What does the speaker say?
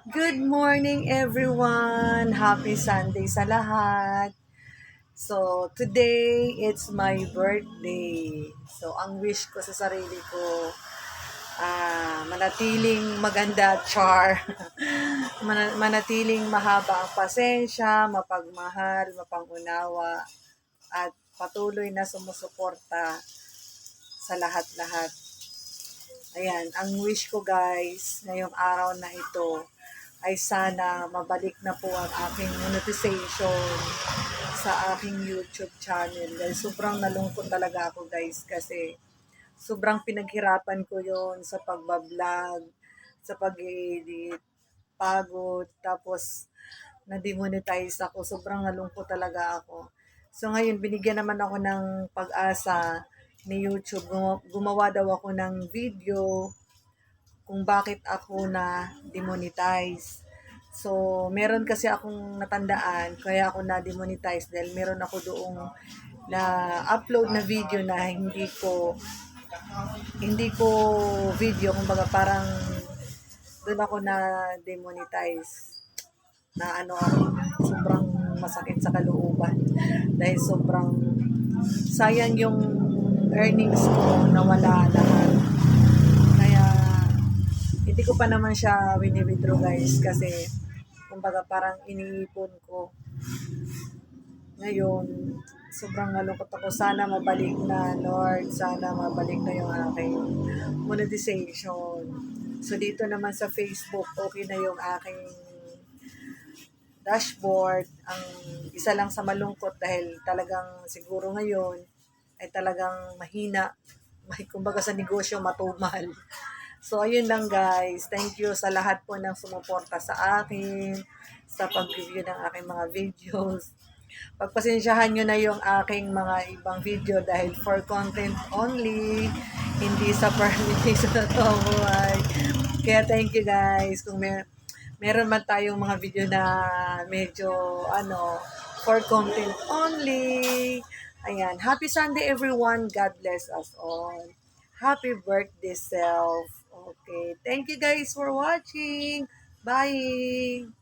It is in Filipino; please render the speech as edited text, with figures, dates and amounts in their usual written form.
Good morning everyone! Happy Sunday sa lahat! So, today, it's my birthday. So, ang wish ko sa sarili ko, manatiling maganda, char. Manatiling mahaba ang pasensya, mapagmahal, mapangunawa, at patuloy na sumusuporta sa lahat-lahat. Ayan, ang wish ko guys, ngayong araw na ito, ay sana mabalik na po ang aking monetization sa aking YouTube channel. Dahil sobrang nalungkot talaga ako guys kasi sobrang pinaghirapan ko yon sa pagbablog, sa pag-edit, pagod, tapos na-demonetize ako. Sobrang nalungkot talaga ako. So ngayon, binigyan naman ako ng pag-asa ni YouTube. Gumawa daw ako ng video kung bakit ako na demonetize. So, meron kasi akong natandaan kaya ako na demonetize dahil meron ako doong na upload na video na hindi ko video, kumbaga parang doon ako na demonetize na sobrang masakit sa kalooban dahil sobrang sayang yung earnings ko na wala lahat. Kaya hindi ko pa naman siya wini-withdraw guys kasi kumbaga parang iniipon ko. Ngayon, sobrang nalungkot ako. Sana mabalik na, Lord. Sana mabalik na yung aking monetization. So, dito naman sa Facebook, okay na yung aking dashboard. Ang isa lang sa malungkot dahil talagang siguro ngayon ay talagang mahina. Kumbaga sa negosyo matumal. So, ayun lang guys. Thank you sa lahat po ng sumuporta sa akin, sa pag-review ng aking mga videos. Pagpasensyahan nyo na yung aking mga ibang video dahil for content only, hindi sa permission na to buhay. Kaya thank you guys. Kung meron man tayong mga video na medyo for content only. Ayan. Happy Sunday everyone. God bless us all. Happy birthday self. Okay. Thank you guys for watching. Bye.